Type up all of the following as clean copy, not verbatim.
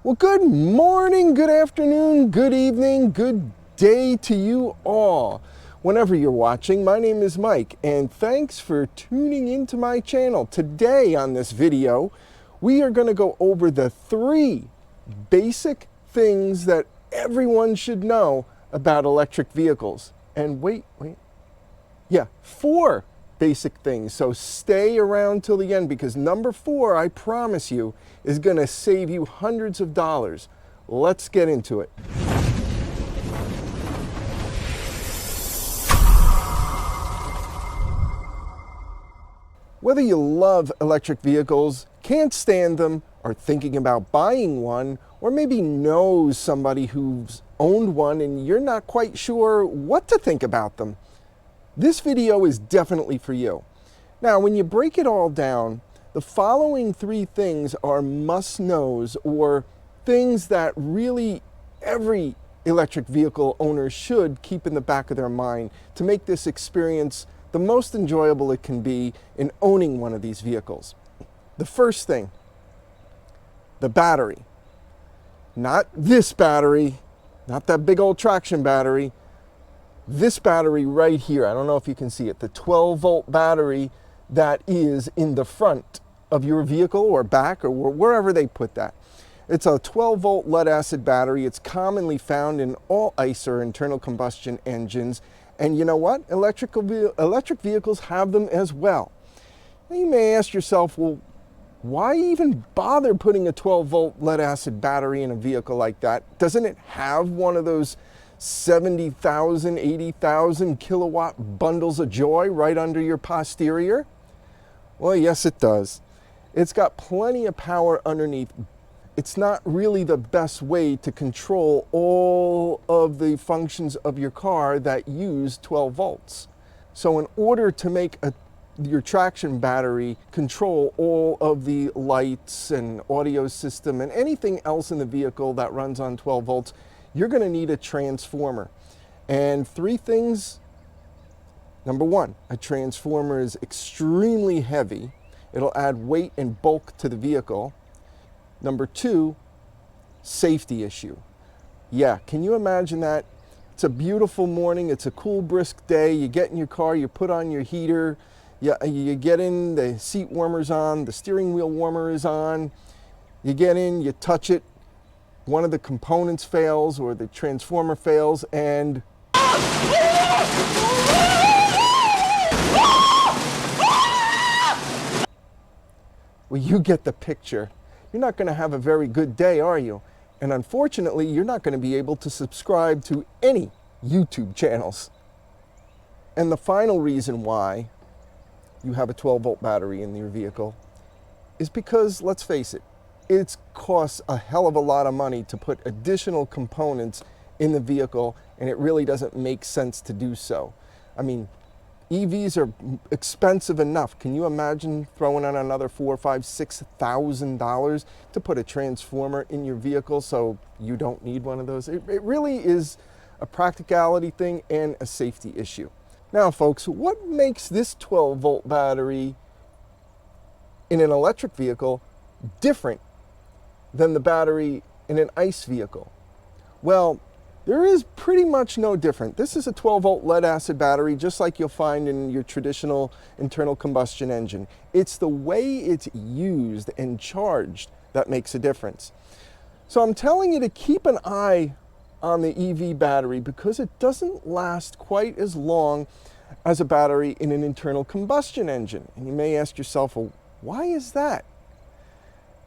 Well, good morning, good afternoon, good evening, good day to you all. Whenever you're watching, my name is Mike, and thanks for tuning into my channel. Today on this video, we are going to go over the 3 basic things that everyone should know about electric vehicles. And yeah, 4 basic things. So stay around till the end because number 4, I promise you, is going to save you hundreds of dollars. Let's get into it. Whether you love electric vehicles, can't stand them, are thinking about buying one, or maybe knows somebody who's owned one and you're not quite sure what to think about them, this video is definitely for you. Now, when you break it all down, the following 3 things are must-knows, or things that really every electric vehicle owner should keep in the back of their mind to make this experience the most enjoyable it can be in owning one of these vehicles. The first thing, the battery. Not this battery, not that big old traction battery. This battery right here, I don't know if you can see it, the 12-volt battery that is in the front of your vehicle or back or wherever they put that. It's a 12-volt lead-acid battery. It's commonly found in all ICE or internal combustion engines. And you know what? Electric vehicles have them as well. Now you may ask yourself, well, why even bother putting a 12-volt lead-acid battery in a vehicle like that? Doesn't it have one of those 70,000, 80,000 kilowatt bundles of joy right under your posterior? Well, yes, it does. It's got plenty of power underneath. It's not really the best way to control all of the functions of your car that use 12 volts. So in order to make your traction battery control all of the lights and audio system and anything else in the vehicle that runs on 12 volts, you're going to need a transformer. And 3 things. Number 1, a transformer is extremely heavy. It'll add weight and bulk to the vehicle. Number 2, safety issue. Yeah, can you imagine that? It's a beautiful morning. It's a cool, brisk day. You get in your car, you put on your heater, you get in, the seat warmer's on, the steering wheel warmer is on. You get in, you touch it. One of the components fails or the transformer fails, and well, you get the picture. You're not going to have a very good day, are you? And unfortunately, you're not going to be able to subscribe to any YouTube channels. And the final reason why you have a 12-volt battery in your vehicle is because, let's face it, it costs a hell of a lot of money to put additional components in the vehicle, and it really doesn't make sense to do so. I mean, EVs are expensive enough. Can you imagine throwing on another $4,000, $5,000, $6,000 to put a transformer in your vehicle so you don't need one of those? It really is a practicality thing and a safety issue. Now, folks, what makes this 12-volt battery in an electric vehicle different than the battery in an ICE vehicle? Well, there is pretty much no different. This is a 12-volt lead-acid battery, just like you'll find in your traditional internal combustion engine. It's the way it's used and charged that makes a difference. So I'm telling you to keep an eye on the EV battery because it doesn't last quite as long as a battery in an internal combustion engine. And you may ask yourself, well, why is that?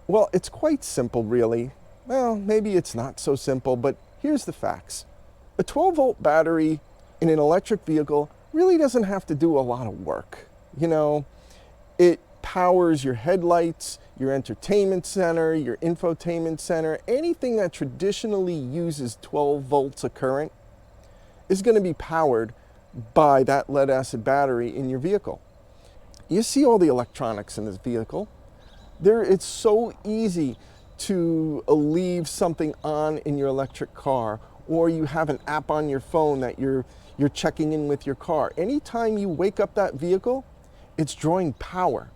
Well, it's quite simple, really. Well, maybe it's not so simple, but here's the facts. A 12-volt battery in an electric vehicle really doesn't have to do a lot of work. You know, it powers your headlights, your entertainment center, your infotainment center. Anything that traditionally uses 12 volts a current is going to be powered by that lead-acid battery in your vehicle. You see all the electronics in this vehicle. It's so easy to leave something on in your electric car, or you have an app on your phone that you're checking in with your car. Anytime you wake up that vehicle, it's drawing power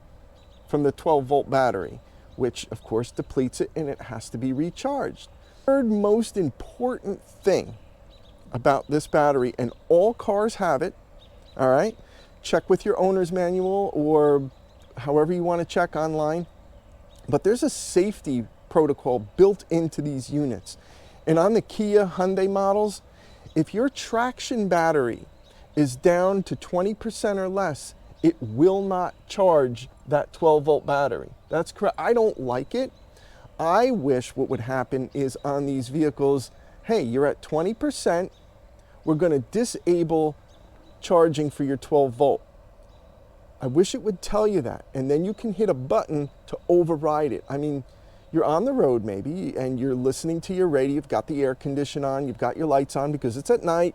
from the 12-volt battery. which of course depletes it and it has to be recharged. Third most important thing about this battery, and all cars have it, all right? Check with your owner's manual or however you want to check online, but there's a safety protocol built into these units. And on the Kia Hyundai models, if your traction battery is down to 20% or less, it will not charge that 12-volt battery. That's correct. I don't like it. I wish what would happen is on these vehicles, hey, you're at 20%, we're going to disable charging for your 12-volt. I wish it would tell you that, and then you can hit a button to override it. I mean, you're on the road maybe, and you're listening to your radio, you've got the air condition on, you've got your lights on because it's at night.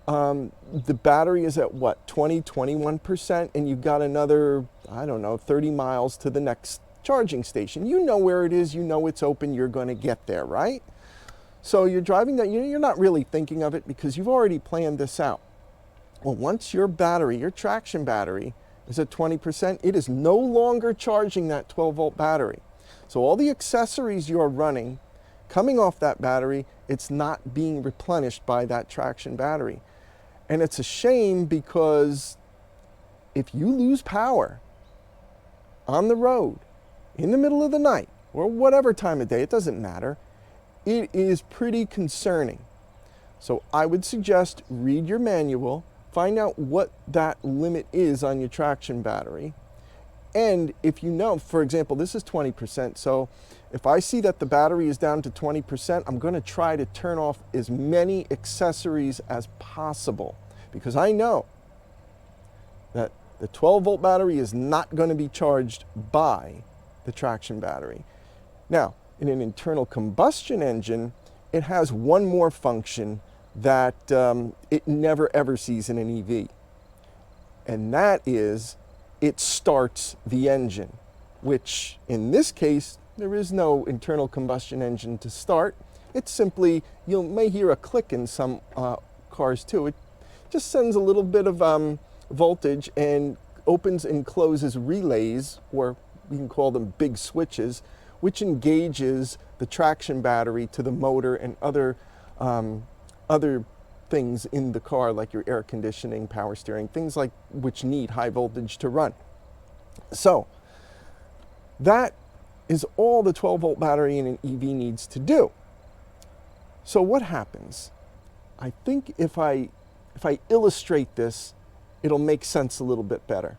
The battery is at what, 20, 21%, and you've got another, I don't know, 30 miles to the next charging station. You know where it is, you know it's open, you're going to get there, right? So you're driving that, you're not really thinking of it because you've already planned this out. Well, once your battery, your traction battery, is at 20%, it is no longer charging that 12-volt battery. So all the accessories you're running, coming off that battery, it's not being replenished by that traction battery. And it's a shame because if you lose power on the road, in the middle of the night, or whatever time of day, it doesn't matter, it is pretty concerning. So I would suggest read your manual, find out what that limit is on your traction battery. And if you know, for example, this is 20%, so if I see that the battery is down to 20%, I'm going to try to turn off as many accessories as possible because I know that the 12-volt battery is not going to be charged by the traction battery. Now, in an internal combustion engine, it has one more function that it never ever sees in an EV, and that is it starts the engine, which in this case, there is no internal combustion engine to start. It's simply, you may hear a click in some cars too. It just sends a little bit of voltage and opens and closes relays, or we can call them big switches, which engages the traction battery to the motor and other things in the car, like your air conditioning, power steering, things like which need high voltage to run. So that is all the 12-volt battery in an EV needs to do. So what happens? I think if I illustrate this, it'll make sense a little bit better.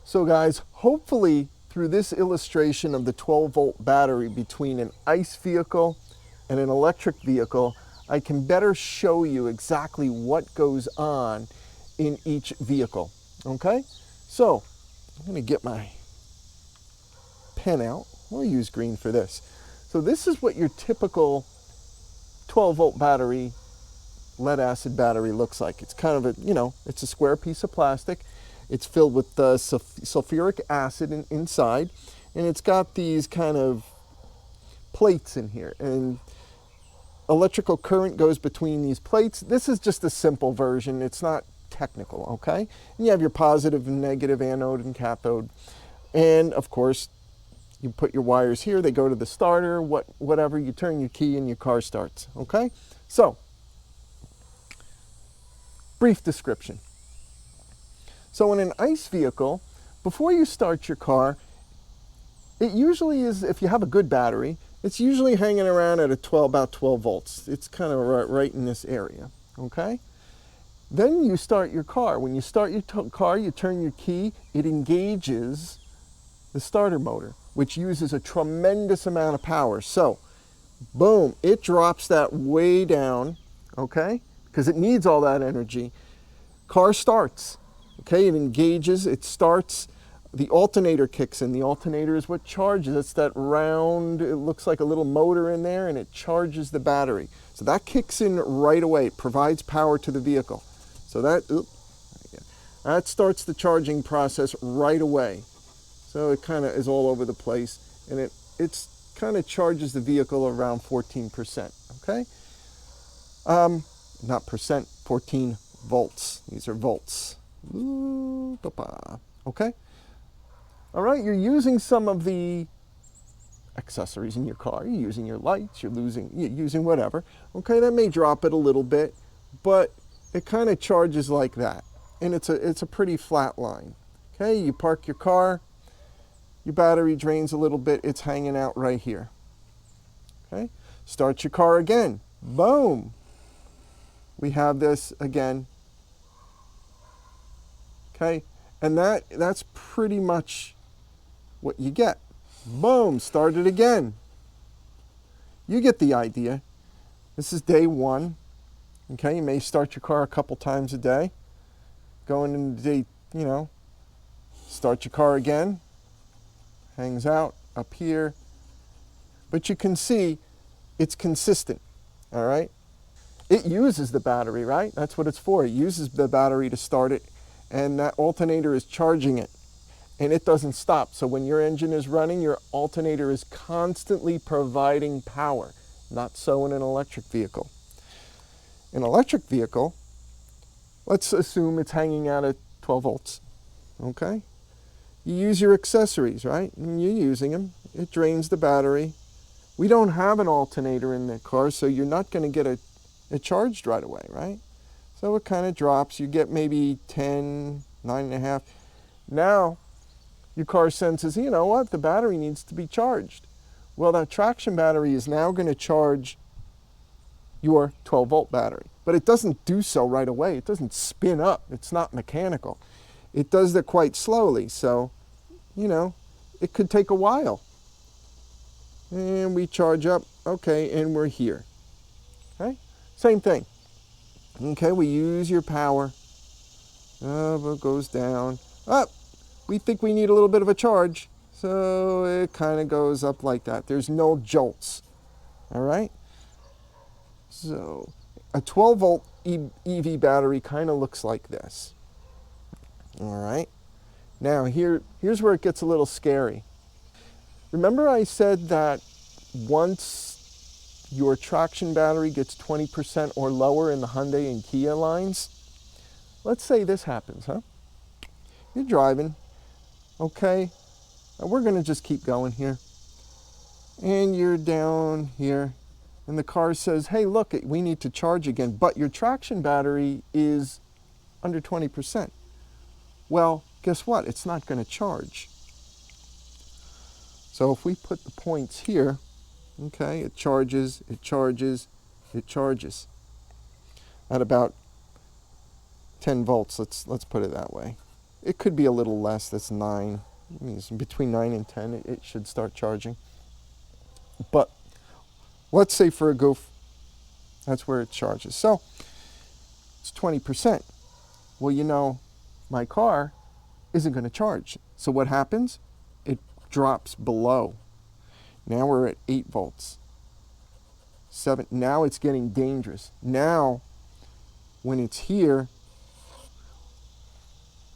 So guys, hopefully through this illustration of the 12-volt battery between an ICE vehicle and an electric vehicle, I can better show you exactly what goes on in each vehicle, okay? So, I'm gonna get my pen out. We'll use green for this. So this is what your typical 12-volt battery, lead acid battery looks like. It's kind of a, it's a square piece of plastic. It's filled with sulfuric acid inside, and it's got these kind of plates in here, and electrical current goes between these plates. This is just a simple version. It's not technical, okay? And you have your positive and negative anode and cathode. And of course, you put your wires here, they go to the starter, whatever, you turn your key and your car starts, okay? So, brief description. So in an ICE vehicle, before you start your car, it usually is, if you have a good battery, it's usually hanging around at about 12 volts. It's kind of right in this area, okay? Then you start your car. When you start your car, you turn your key, it engages the starter motor, which uses a tremendous amount of power. So, boom, it drops that way down, okay? Because it needs all that energy. Car starts, okay? It engages, it starts. The alternator kicks in. The alternator is what charges. It's that round, it looks like a little motor in there, and it charges the battery. So that kicks in right away. It provides power to the vehicle. So that starts the charging process right away. So it kind of is all over the place, and it's kind of charges the vehicle around 14%, okay? Not percent, 14 volts. These are volts. Ooh, okay? All right, you're using some of the accessories in your car. You're using your lights, you're using whatever. Okay, that may drop it a little bit, but it kind of charges like that. And it's a pretty flat line. Okay, you park your car, your battery drains a little bit, it's hanging out right here. Okay, start your car again. Boom. We have this again. Okay, and that's pretty much what you get. Boom, start it again. You get the idea. This is day one. Okay, you may start your car a couple times a day. Going into day, start your car again. Hangs out up here. But you can see it's consistent, all right? It uses the battery, right? That's what it's for. It uses the battery to start it, and that alternator is charging it, and it doesn't stop. So when your engine is running, your alternator is constantly providing power. Not so in an electric vehicle. An electric vehicle, let's assume it's hanging out at 12 volts, okay? You use your accessories, right? And you're using them. It drains the battery. We don't have an alternator in the car, so you're not going to get it charged right away, right? So it kind of drops. You get maybe 10, 9.5. Now, your car senses, you know what? The battery needs to be charged. Well, that traction battery is now going to charge your 12-volt battery. But it doesn't do so right away. It doesn't spin up. It's not mechanical. It does that quite slowly. So, it could take a while. And we charge up. Okay, and we're here. Okay, same thing. Okay, we use your power. It goes down. Up. We think we need a little bit of a charge. So it kind of goes up like that. There's no jolts. All right? So a 12-volt EV battery kind of looks like this. All right? Now here's where it gets a little scary. Remember I said that once your traction battery gets 20% or lower in the Hyundai and Kia lines, let's say this happens, huh? You're driving, okay? Now we're going to just keep going here. And you're down here, and the car says, hey, look, we need to charge again, but your traction battery is under 20%. Well, guess what? It's not going to charge. So if we put the points here, okay, it charges, it charges, it charges. At about 10 volts, let's put it that way. It could be a little less, that's 9. I mean, between 9 and 10, it should start charging. But let's say for a goof, that's where it charges. So it's 20%. Well, my car isn't going to charge. So what happens? It drops below. Now we're at 8 volts. 7. Now it's getting dangerous. Now, when it's here,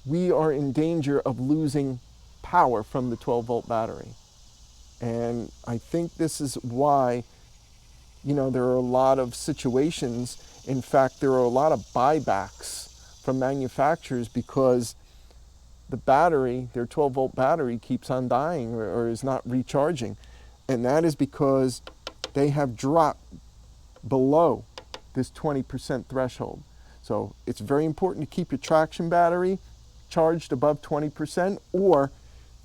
we are in danger of losing power from the 12-volt battery. And I think this is why, there are a lot of situations. In fact, there are a lot of buybacks from manufacturers because the battery, their 12-volt battery, keeps on dying or is not recharging. And that is because they have dropped below this 20% threshold. So it's very important to keep your traction battery charged above 20% or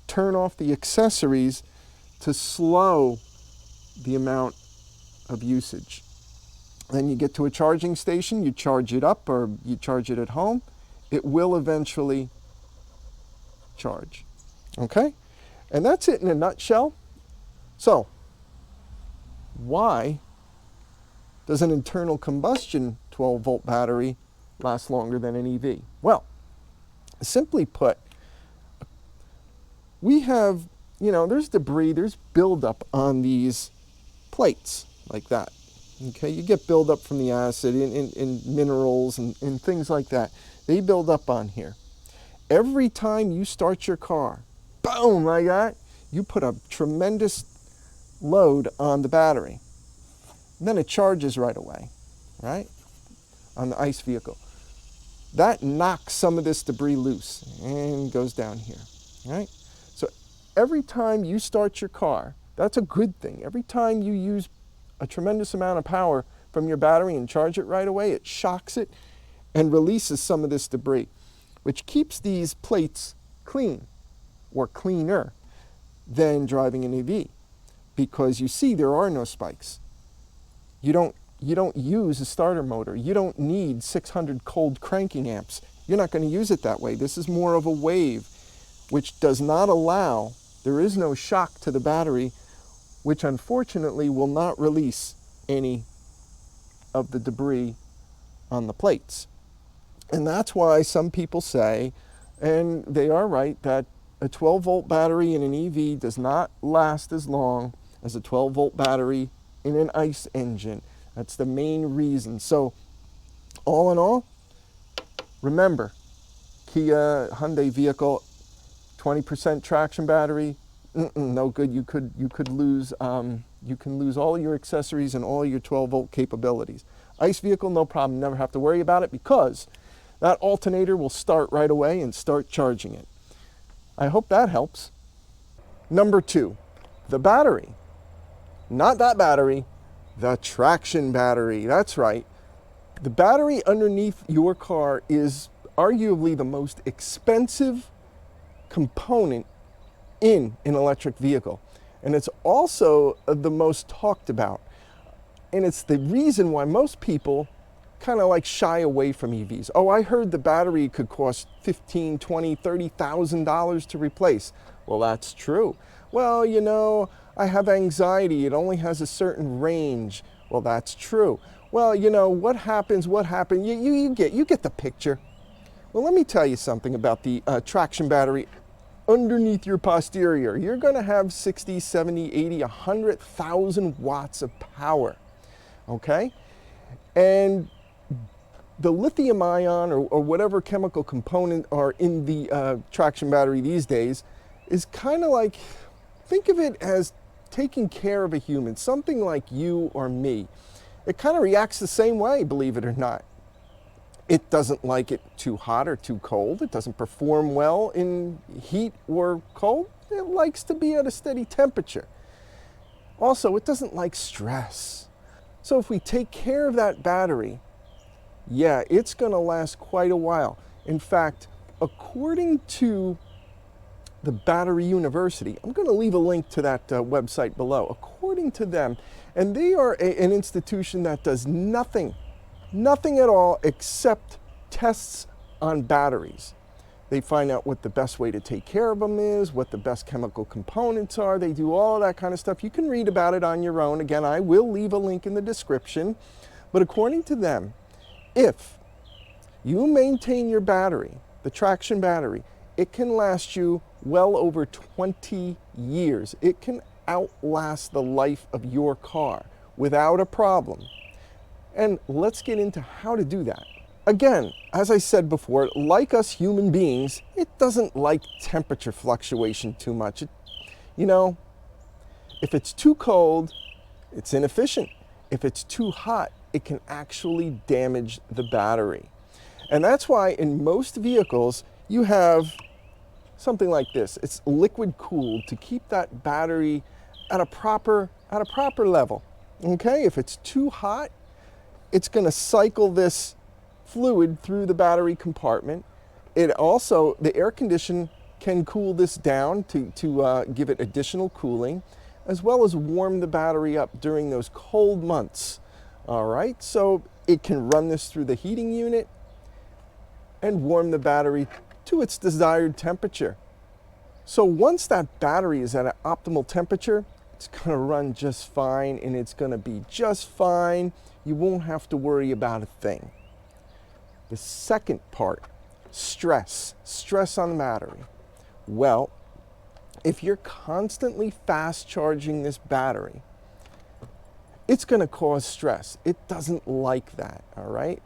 turn off the accessories to slow the amount of usage. Then you get to a charging station, you charge it up or you charge it at home. It will eventually charge. Okay? And that's it in a nutshell. So, why does an internal combustion 12-volt battery last longer than an EV? Well, simply put, we have, there's debris, there's buildup on these plates like that. Okay, you get buildup from the acid in minerals and things like that. They build up on here. Every time you start your car, boom, like that, you put a tremendous load on the battery. And then it charges right away, right? On the ICE vehicle. That knocks some of this debris loose and goes down here, right? So every time you start your car, that's a good thing. Every time you use a tremendous amount of power from your battery and charge it right away, it shocks it and releases some of this debris, which keeps these plates clean or cleaner than driving an EV, because you see there are no spikes. You don't use a starter motor. You don't need 600 cold cranking amps. You're not going to use it that way. This is more of a wave, which does not allow, there is no shock to the battery, which unfortunately will not release any of the debris on the plates. And that's why some people say, and they are right, that a 12-volt battery in an EV does not last as long as a 12-volt battery in an ICE engine. That's the main reason. So, all in all, remember, Kia, Hyundai vehicle, 20% traction battery, no good. You could lose you can lose all your accessories and all your 12-volt capabilities. ICE vehicle, no problem. Never have to worry about it, because that alternator will start right away and start charging it. I hope that helps. Number 2, the battery. Not that battery, the traction battery. That's right. The battery underneath your car is arguably the most expensive component in an electric vehicle. And it's also the most talked about. And it's the reason why most people kind of like shy away from EVs. Oh, I heard the battery could cost $15,000, $20,000, $30,000 to replace. Well, that's true. Well, you know, I have anxiety. It only has a certain range. Well, that's true. Well, you know, what happens? You get the picture. Well, let me tell you something about the traction battery underneath your posterior. You're going to have 60, 70, 80, 100,000 watts of power, okay? And the lithium ion or whatever chemical component are in the traction battery these days is kind of like, think of it as taking care of a human, something like you or me. It kind of reacts the same way, believe it or not. It doesn't like it too hot or too cold. It doesn't perform well in heat or cold. It likes to be at a steady temperature. Also, it doesn't like stress. So if we take care of that battery, yeah, it's going to last quite a while. In fact, according to the Battery University, I'm going to leave a link to that website below. According to them, and they are an institution that does nothing at all except tests on batteries. They find out what the best way to take care of them is, what the best chemical components are. They do all that kind of stuff. You can read about it on your own. Again, I will leave a link in the description. But according to them, if you maintain your battery, the traction battery, it can last you well over 20 years. It can outlast the life of your car without a problem. And let's get into how to do that. Again, as I said before, like us human beings, it doesn't like temperature fluctuation too much. You know, if it's too cold, it's inefficient. If it's too hot, it can actually damage the battery. And that's why in most vehicles, you have something like this. It's liquid cooled to keep that battery at a proper level. Okay, if it's too hot, it's going to cycle this fluid through the battery compartment. It also, the air condition can cool this down to give it additional cooling, as well as warm the battery up during those cold months. All right, so it can run this through the heating unit and warm the battery to its desired temperature. So once that battery is at an optimal temperature, it's going to run just fine, and it's going to be just fine. You won't have to worry about a thing. The second part, stress on the battery. Well, if you're constantly fast charging this battery, it's going to cause stress. It doesn't like that, all right?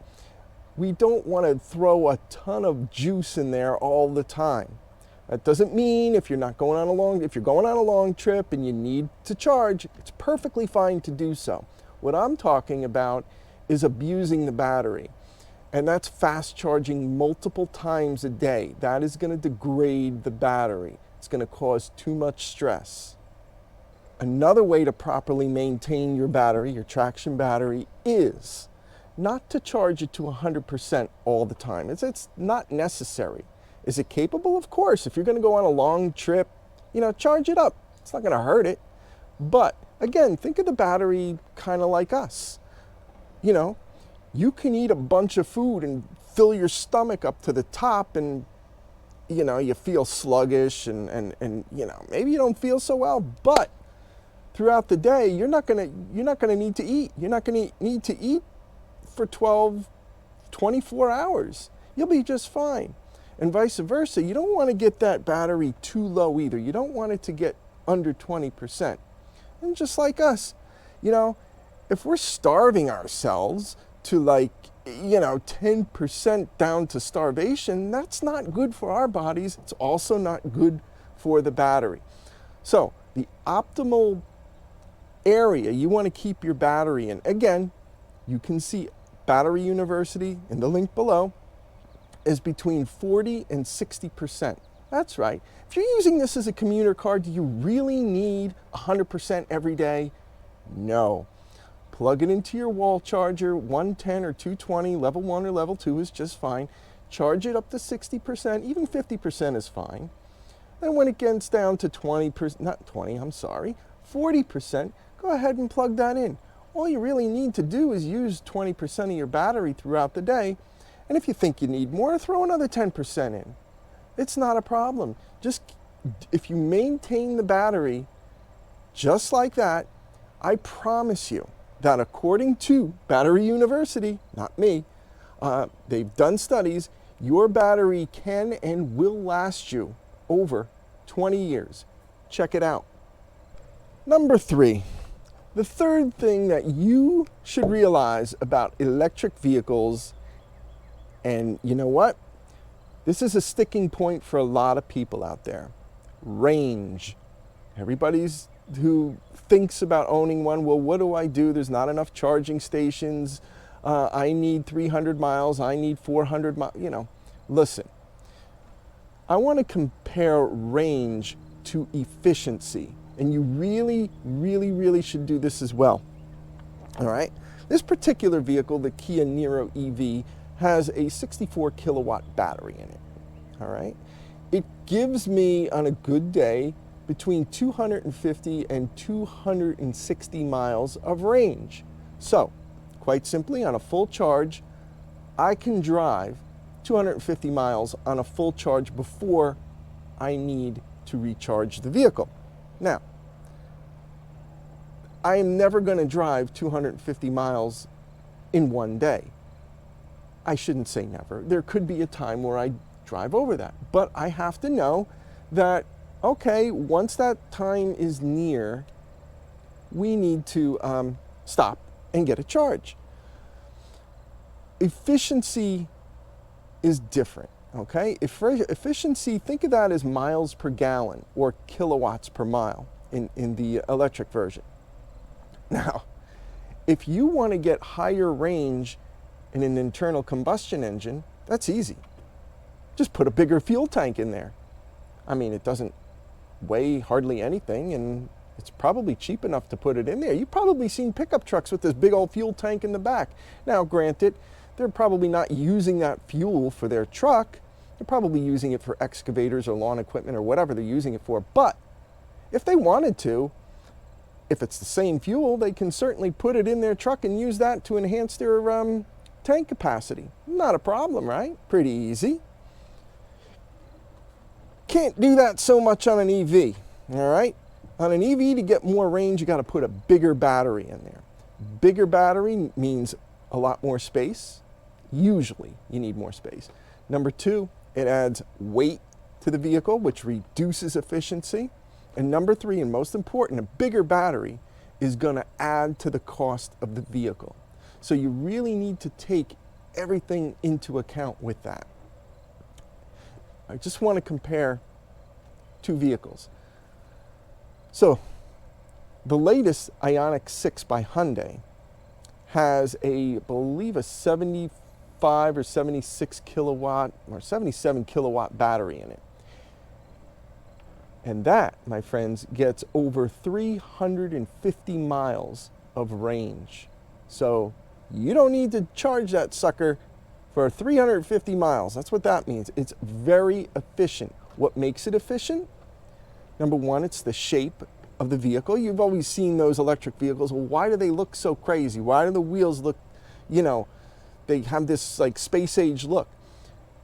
We don't want to throw a ton of juice in there all the time. That doesn't mean if you're going on a long trip and you need to charge, it's perfectly fine to do so. What I'm talking about is abusing the battery. And that's fast charging multiple times a day. That is going to degrade the battery. It's going to cause too much stress. Another way to properly maintain your battery, your traction battery, is not to charge it to 100% all the time. It's not necessary. Is it capable? Of course. If you're going to go on a long trip, charge it up. It's not going to hurt it. But again, think of the battery kind of like us. You can eat a bunch of food and fill your stomach up to the top, and you feel sluggish and maybe you don't feel so well, but throughout the day you're not going to need to eat. You're not going to need to eat for 12, 24 hours. You'll be just fine. And vice versa, you don't want to get that battery too low either. You don't want it to get under 20%. And just like us, if we're starving ourselves to 10% down to starvation, that's not good for our bodies. It's also not good for the battery. So the optimal area you want to keep your battery in, again, you can see Battery University in the link below, is between 40 and 60%. That's right. If you're using this as a commuter car, do you really need 100% every day? No. Plug it into your wall charger, 110 or 220, level 1 or level 2 is just fine. Charge it up to 60%, even 50% is fine. Then when it gets down to 40%, go ahead and plug that in. All you really need to do is use 20% of your battery throughout the day. And if you think you need more, throw another 10% in. It's not a problem. Just if you maintain the battery just like that, I promise you that according to Battery University, not me, they've done studies, your battery can and will last you over 20 years. Check it out. Number 3, the third thing that you should realize about electric vehicles, and you know what? This is a sticking point for a lot of people out there. Range. Everybody's who thinks about owning one, well, what do I do? There's not enough charging stations. I need 300 miles. I need 400 miles. Listen, I want to compare range to efficiency. And you really, really, really should do this as well. All right? This particular vehicle, the Kia Niro EV, has a 64 kilowatt battery in it. All right? It gives me, on a good day, between 250 and 260 miles of range. So, quite simply, on a full charge, I can drive 250 miles on a full charge before I need to recharge the vehicle. Now, I am never going to drive 250 miles in one day. I shouldn't say never. There could be a time where I drive over that. But I have to know that, okay, once that time is near, we need to stop and get a charge. Efficiency is different, okay? Efficiency, think of that as miles per gallon or kilowatts per mile in the electric version. Now, if you want to get higher range in an internal combustion engine, that's easy. Just put a bigger fuel tank in there. I mean, it doesn't weigh hardly anything, and it's probably cheap enough to put it in there. You've probably seen pickup trucks with this big old fuel tank in the back. Now, granted, they're probably not using that fuel for their truck. They're probably using it for excavators or lawn equipment or whatever they're using it for. But if they wanted to, if it's the same fuel, they can certainly put it in their truck and use that to enhance their tank capacity. Not a problem, right? Pretty easy. Can't do that so much on an EV, all right? On an EV, to get more range, you got to put a bigger battery in there. Bigger battery means a lot more space. Usually, you need more space. Number 2, it adds weight to the vehicle, which reduces efficiency. And number 3, and most important, a bigger battery is going to add to the cost of the vehicle. So you really need to take everything into account with that. I just want to compare two vehicles. So the latest Ioniq 6 by Hyundai has I believe a 75 or 76 kilowatt or 77 kilowatt battery in it. And that, my friends, gets over 350 miles of range. So you don't need to charge that sucker for 350 miles. That's what that means. It's very efficient. What makes it efficient? Number one, it's the shape of the vehicle. You've always seen those electric vehicles. Well, why do they look so crazy? Why do the wheels look, they have this like space age look?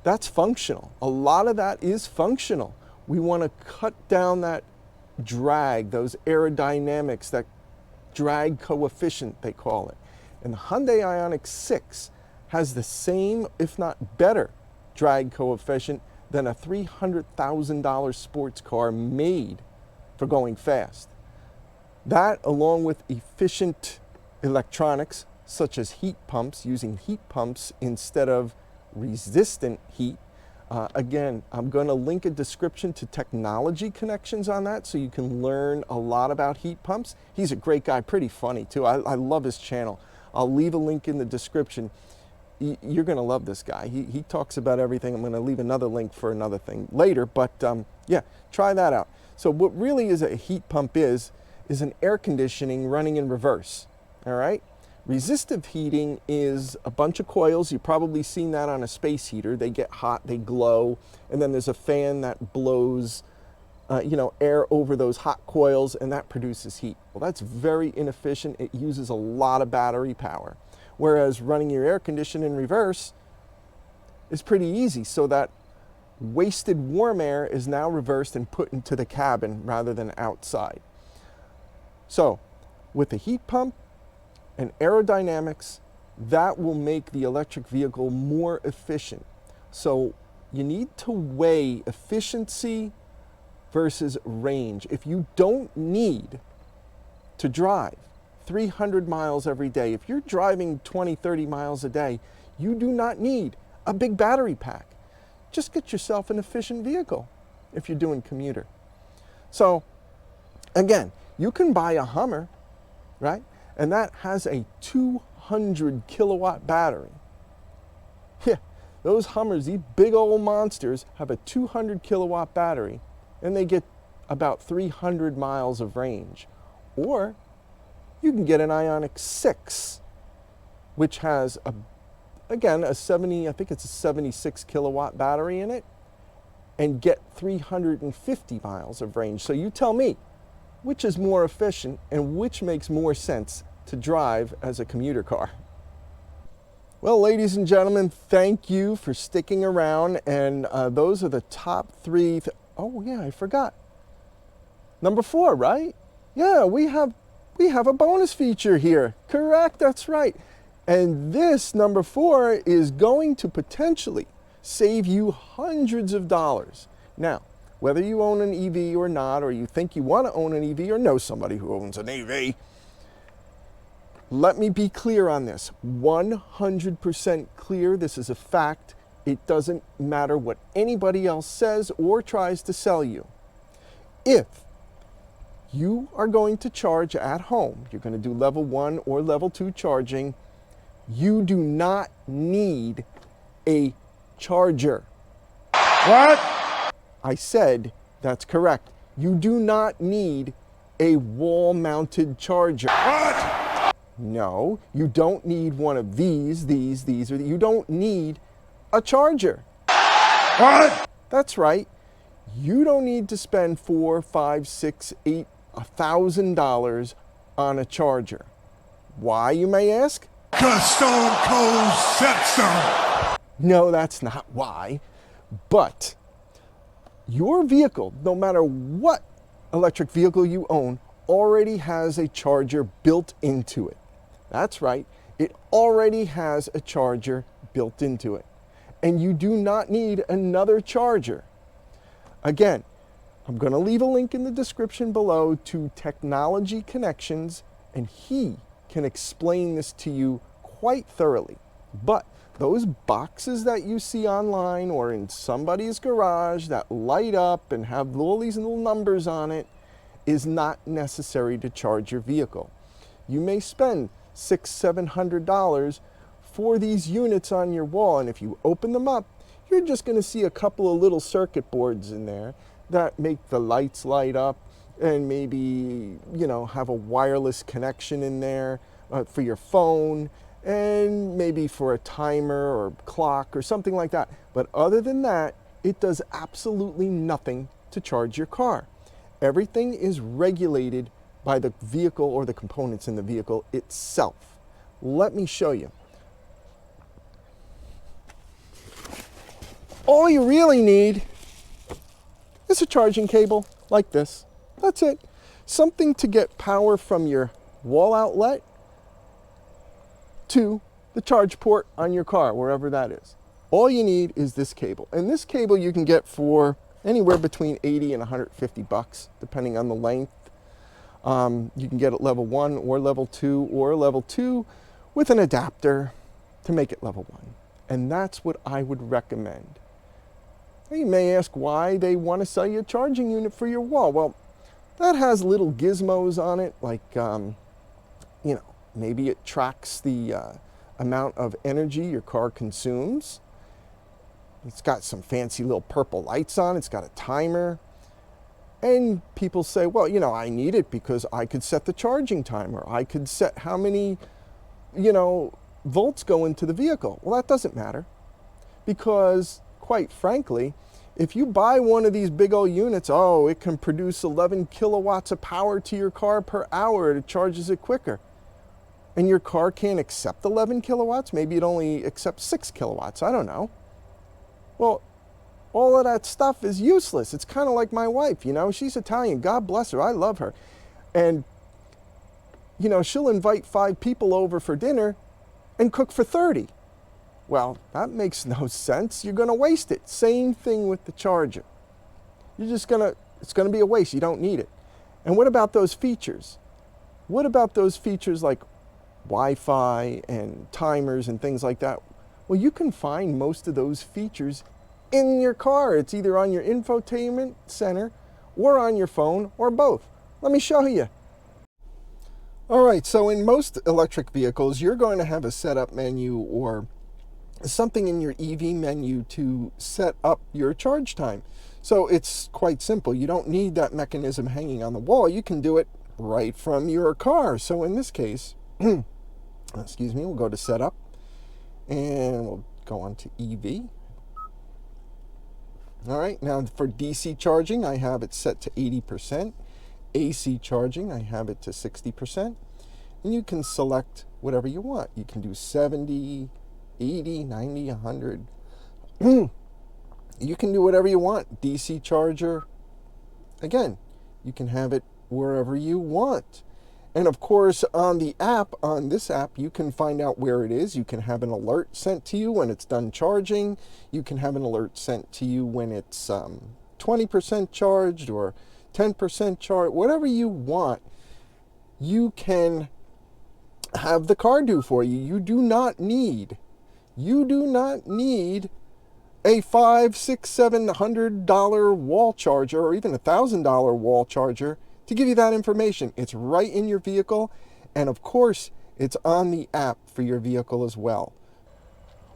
That's functional. A lot of that is functional. We want to cut down that drag, those aerodynamics, that drag coefficient, they call it. And the Hyundai Ioniq 6 has the same, if not better, drag coefficient than a $300,000 sports car made for going fast. That, along with efficient electronics, such as heat pumps, using heat pumps instead of resistant heat. Again, I'm going to link a description to technology connections on that so you can learn a lot about heat pumps. He's a great guy, pretty funny too. I love his channel. I'll leave a link in the description. You're going to love this guy. He talks about everything. I'm going to leave another link for another thing later, but yeah, try that out. So what really is a heat pump is an air conditioning running in reverse, all right? Resistive heating is a bunch of coils. You've probably seen that on a space heater. They get hot, they glow, and then there's a fan that blows air over those hot coils, and that produces heat. Well, that's very inefficient. It uses a lot of battery power. Whereas running your air conditioner in reverse is pretty easy, so that wasted warm air is now reversed and put into the cabin rather than outside. So with the heat pump and aerodynamics, that will make the electric vehicle more efficient. So you need to weigh efficiency versus range. If you don't need to drive 300 miles every day, if you're driving 20, 30 miles a day, you do not need a big battery pack. Just get yourself an efficient vehicle if you're doing commuter. So again, you can buy a Hummer, right? And that has a 200 kilowatt battery. Yeah, those Hummers, these big old monsters, have a 200 kilowatt battery, and they get about 300 miles of range. Or you can get an Ioniq 6, which has a 76 kilowatt battery in it, and get 350 miles of range. So you tell me, which is more efficient and which makes more sense to drive as a commuter car? Well, ladies and gentlemen, thank you for sticking around, and those are the top three. Oh yeah, I forgot. Number 4, right? Yeah, we have a bonus feature here. Correct, that's right. And this number 4 is going to potentially save you hundreds of dollars. Now, whether you own an EV or not, or you think you want to own an EV or know somebody who owns an EV, let me be clear on this. 100% clear. This is a fact. It doesn't matter what anybody else says or tries to sell you. If you are going to charge at home, you're going to do level 1 or level 2 charging, you do not need a charger. What? I said that's correct. You do not need a wall-mounted charger. What? No, you don't need one of these, or you don't need a charger. What? That's right. You don't need to spend $4, $5, $6, $8, $1,000 on a charger. Why, you may ask? 'Cause Stone Cold said so. No, that's not why. But your vehicle, no matter what electric vehicle you own, already has a charger built into it. That's right. It already has a charger built into it. And you do not need another charger. Again, I'm going to leave a link in the description below to Technology Connections, and he can explain this to you quite thoroughly. But those boxes that you see online or in somebody's garage that light up and have all these little numbers on it is not necessary to charge your vehicle. You may spend $600, $700 for these units on your wall, and if you open them up, you're just going to see a couple of little circuit boards in there that make the lights light up, and maybe, you know, have a wireless connection in there for your phone, and maybe for a timer or clock or something like that. But other than that, it does absolutely nothing to charge your car. Everything is regulated by the vehicle or the components in the vehicle itself. Let me show you. All you really need is a charging cable like this. That's it. Something to get power from your wall outlet to the charge port on your car, wherever that is. All you need is this cable. And this cable you can get for anywhere between 80 and 150 bucks, depending on the length. You can get it level 1 or level 2 or level 2 with an adapter to make it level 1. And that's what I would recommend. You may ask why they want to sell you a charging unit for your wall. Well, that has little gizmos on it, like, you know, maybe it tracks the amount of energy your car consumes. It's got some fancy little purple lights on. It's got a timer. And people say, well, you know, I need it because I could set the charging timer. I could set how many, you know, volts go into the vehicle. Well, that doesn't matter, because quite frankly, if you buy one of these big old units, oh, it can produce 11 kilowatts of power to your car per hour. It charges it quicker. And your car can't accept 11 kilowatts. Maybe it only accepts 6 kilowatts. I don't know. Well, all of that stuff is useless. It's kind of like my wife, you know. She's Italian. God bless her. I love her. And, you know, she'll invite 5 people over for dinner and cook for 30. Well, that makes no sense. You're going to waste it. Same thing with the charger. It's going to be a waste. You don't need it. And what about those features? What about those features like Wi-Fi and timers and things like that? Well, you can find most of those features in your car. It's either on your infotainment center or on your phone or both. Let me show you. All right, so in most electric vehicles, you're going to have a setup menu or something in your EV menu to set up your charge time. So it's quite simple. You don't need that mechanism hanging on the wall. You can do it right from your car. So in this case, excuse me, we'll go to setup and we'll go on to EV. All right, now for DC charging, I have it set to 80%. AC charging, I have it to 60%. And you can select whatever you want. You can do 70, 80, 90, 100. You can do whatever you want. DC charger, again, you can have it wherever you want. And of course, on the app, on this app, you can find out where it is. You can have an alert sent to you when it's done charging. You can have an alert sent to you when it's 20% charged or 10% charged. Whatever you want, you can have the car do for you. You do not need a $500, $600, $700 wall charger or even $1,000 wall charger to give you that information. It's right in your vehicle, and of course, it's on the app for your vehicle as well.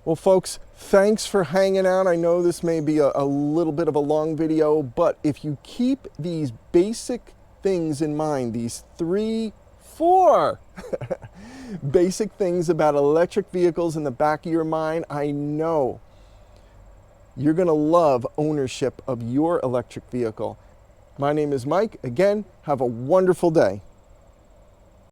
Well, folks, thanks for hanging out. I know this may be a little bit of a long video, but if you keep these basic things in mind, these 4 basic things about electric vehicles in the back of your mind, I know you're going to love ownership of your electric vehicle. My name is Mike. Again, have a wonderful day.